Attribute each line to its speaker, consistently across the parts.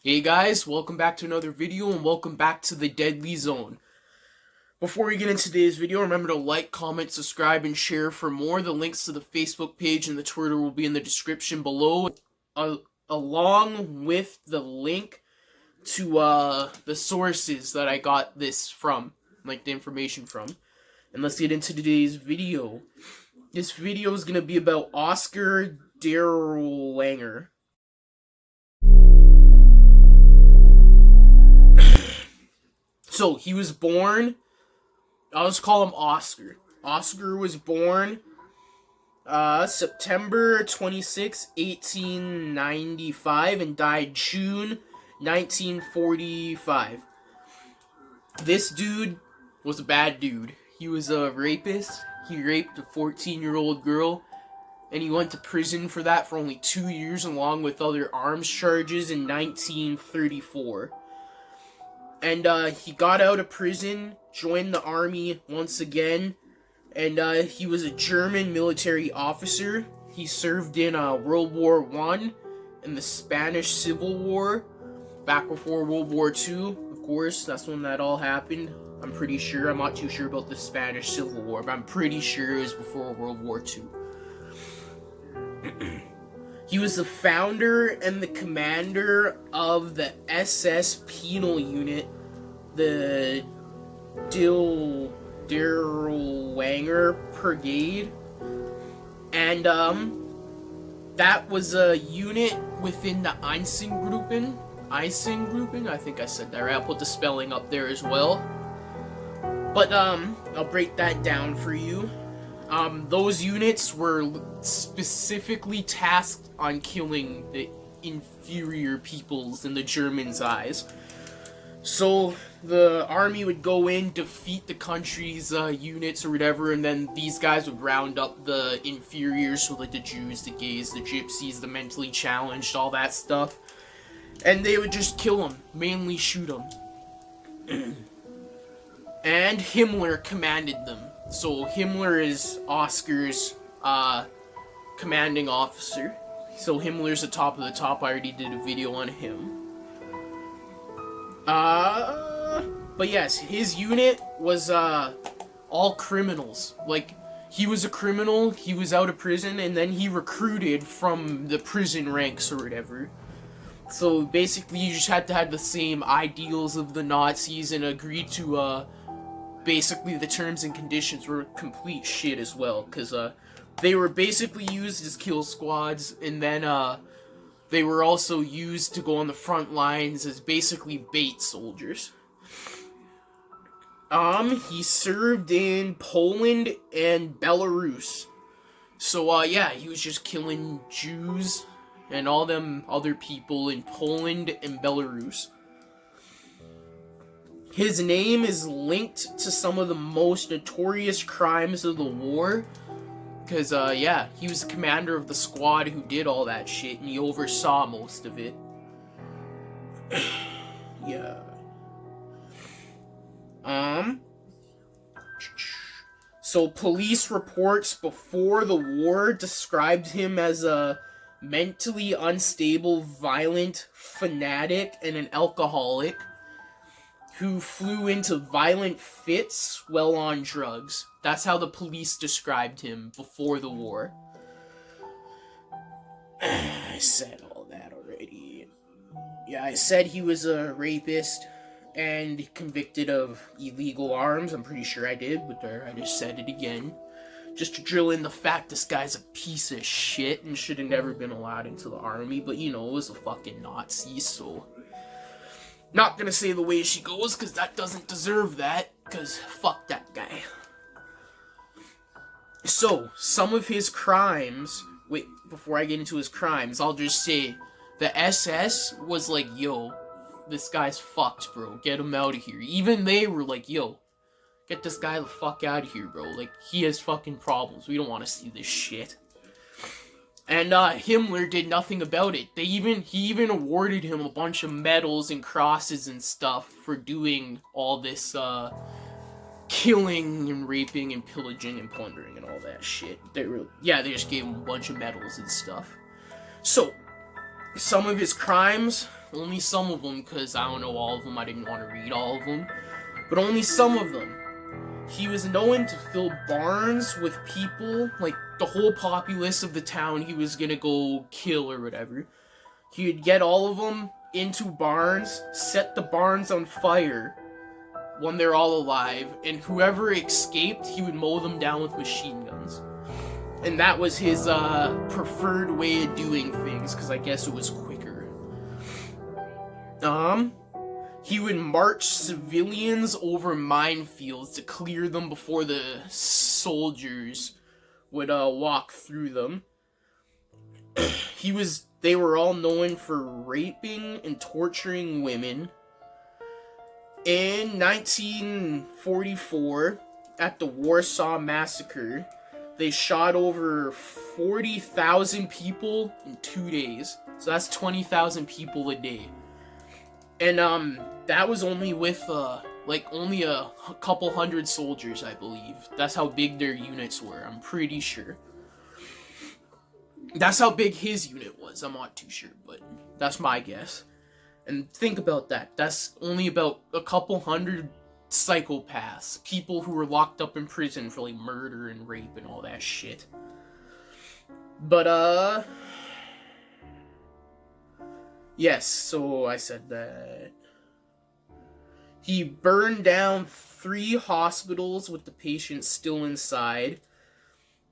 Speaker 1: Hey guys, welcome back to another video and welcome back to the Deadly Zone. Before we get into today's video, remember to like, comment, subscribe, and share for more. The links to the Facebook page and the Twitter will be in the description below, along with the link to the sources that I got this from, like the information from. And let's get into today's video. This video is going to be about Oskar Dirlewanger. So, he was born, I'll just call him Oskar. Oskar was born September 26, 1895 and died June 1945. This dude was a bad dude. He was a rapist. He raped a 14-year-old girl, and he went to prison for that for only 2 years along with other arms charges in 1934. And he got out of prison, joined the army once again, and he was a German military officer. He served in World War I and the Spanish Civil War, back before World War II, of course. That's when that all happened. I'm pretty sure. I'm not too sure about the Spanish Civil War, but I'm pretty sure it was before World War II. He was the founder and the commander of the SS penal unit, the Dirlewanger Brigade, and that was a unit within the Einsatzgruppen. I think I said that right. I'll put the spelling up there as well. But I'll break that down for you. Those units were specifically tasked on killing the inferior peoples in the Germans' eyes. So the army would go in, defeat the country's units or whatever, and then these guys would round up the inferiors, so like the Jews, the gays, the gypsies, the mentally challenged, all that stuff. And they would just kill them, mainly shoot them. And Himmler commanded them. So Himmler is Oskar's commanding officer. So Himmler's the top of the top. I already did a video on him. But yes, his unit was all criminals. Like, he was a criminal, he was out of prison, and then he recruited from the prison ranks or whatever. So basically you just had to have the same ideals of the Nazis and agree to basically the terms and conditions were complete shit as well, because they were basically used as kill squads, and then they were also used to go on the front lines as basically bait soldiers. He served in Poland and Belarus. So yeah, he was just killing Jews and all them other people in Poland and Belarus. His name is linked to some of the most notorious crimes of the war. Because, yeah, he was the commander of the squad who did all that shit, and he oversaw most of it. Yeah. So police reports before the war described him as a mentally unstable, violent fanatic and an alcoholic who flew into violent fits while on drugs. That's how the police described him before the war. I said all that already. Yeah, I said he was a rapist and convicted of illegal arms. I'm pretty sure I did, but I just said it again. Just to drill in the fact this guy's a piece of shit and should have never been allowed into the army. But, you know, it was a fucking Nazi, so... Not gonna say the way she goes, because that doesn't deserve that, because fuck that guy. So, some of his crimes... Wait, before I get into his crimes, I'll just say, the SS was like, yo, this guy's fucked, bro. Get him out of here. Even they were like, yo, get this guy the fuck out of here, bro. Like, he has fucking problems. We don't want to see this shit. And Himmler did nothing about it. He even awarded him a bunch of medals and crosses and stuff for doing all this killing and raping and pillaging and plundering and all that shit. They just gave him a bunch of medals and stuff. So, some of his crimes, only some of them, because I don't know all of them, I didn't want to read all of them, but only some of them. He was known to fill barns with people, like the whole populace of the town he was gonna go kill or whatever. He would get all of them into barns, set the barns on fire when they're all alive, and whoever escaped, he would mow them down with machine guns. And that was his preferred way of doing things, because I guess it was quicker. He would march civilians over minefields to clear them before the soldiers would walk through them. They were all known for raping and torturing women. In 1944, at the Warsaw Massacre, they shot over 40,000 people in 2 days. So that's 20,000 people a day. And that was only with only a couple hundred soldiers, I believe. That's how big their units were, I'm pretty sure. That's how big his unit was, I'm not too sure, but that's my guess. And think about that. That's only about a couple hundred psychopaths. People who were locked up in prison for, like, murder and rape and all that shit. But, yes, so I said that. He burned down 3 hospitals with the patients still inside.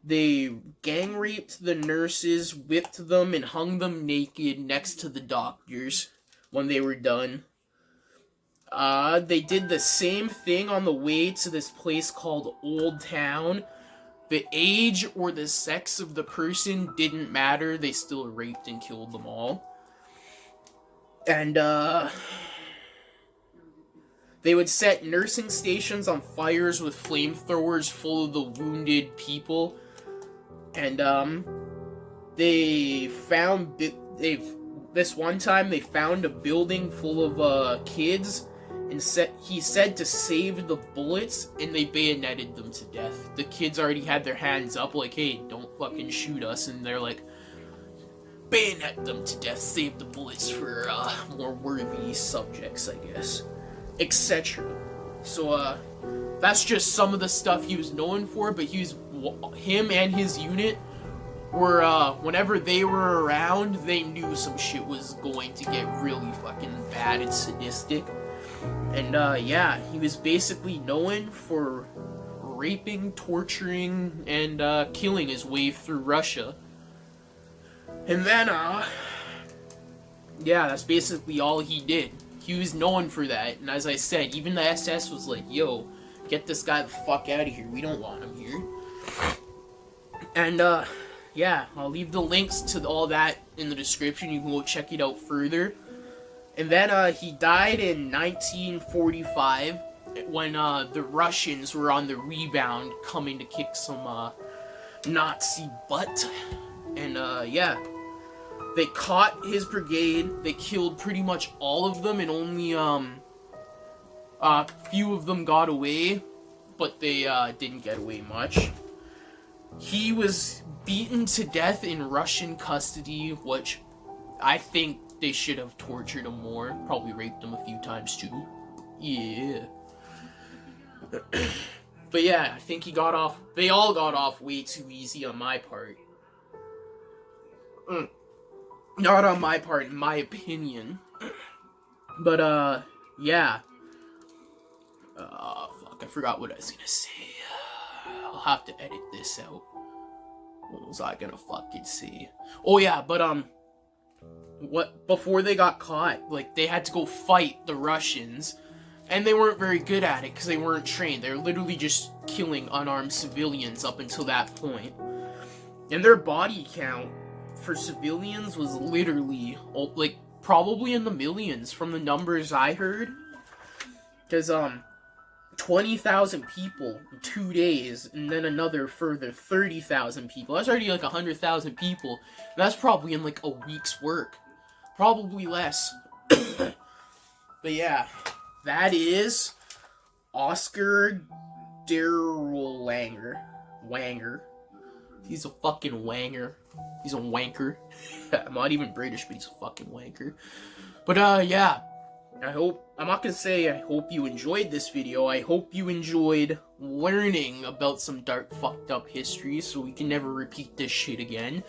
Speaker 1: They gang raped the nurses, whipped them, and hung them naked next to the doctors when they were done. They did the same thing on the way to this place called Old Town. The age or the sex of the person didn't matter. They still raped and killed them all. And, they would set nursing stations on fires with flamethrowers full of the wounded people. And, this one time they found a building full of, kids, and he said to save the bullets, and they bayoneted them to death. The kids already had their hands up, like, hey, don't fucking shoot us, and they're like, bayonet them to death, save the bullets for, more worthy subjects, I guess. Etc. So, that's just some of the stuff he was known for, but him and his unit were, whenever they were around, they knew some shit was going to get really fucking bad and sadistic. And, yeah, he was basically known for raping, torturing, and, killing his way through Russia. And then, yeah, that's basically all he did. He was known for that, and as I said, even the SS was like, yo, get this guy the fuck out of here, we don't want him here. And, yeah, I'll leave the links to all that in the description, you can go check it out further. And then, he died in 1945, when, the Russians were on the rebound, coming to kick some, Nazi butt. And, yeah. They caught his brigade, they killed pretty much all of them, and only, a few of them got away, but they, didn't get away much. He was beaten to death in Russian custody, which I think they should have tortured him more, probably raped him a few times too. Yeah. But yeah, I think they all got off way too easy on my part. Not on my part, in my opinion. But, yeah. Fuck, I forgot what I was gonna say. I'll have to edit this out. What was I gonna fucking say? Oh, yeah, but, before they got caught, like, they had to go fight the Russians, and they weren't very good at it, because they weren't trained. They were literally just killing unarmed civilians up until that point. And their body count for civilians was literally, like, probably in the millions from the numbers I heard. Because, 20,000 people in 2 days, and then another further 30,000 people. That's already like 100,000 people. And that's probably in like a week's work. Probably less. But yeah, that is Oskar Dirlewanger. He's a fucking wanger. He's a wanker. I'm not even British, but he's a fucking wanker. But, yeah. I'm not gonna say I hope you enjoyed this video. I hope you enjoyed learning about some dark, fucked up history so we can never repeat this shit again.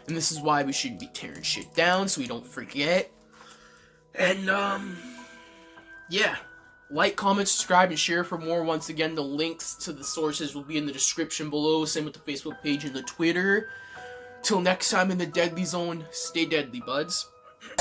Speaker 1: And this is why we shouldn't be tearing shit down so we don't forget. And, yeah. Like, comment, subscribe, and share for more. Once again, the links to the sources will be in the description below. Same with the Facebook page and the Twitter. Till next time in the Deadly Zone, stay deadly, buds.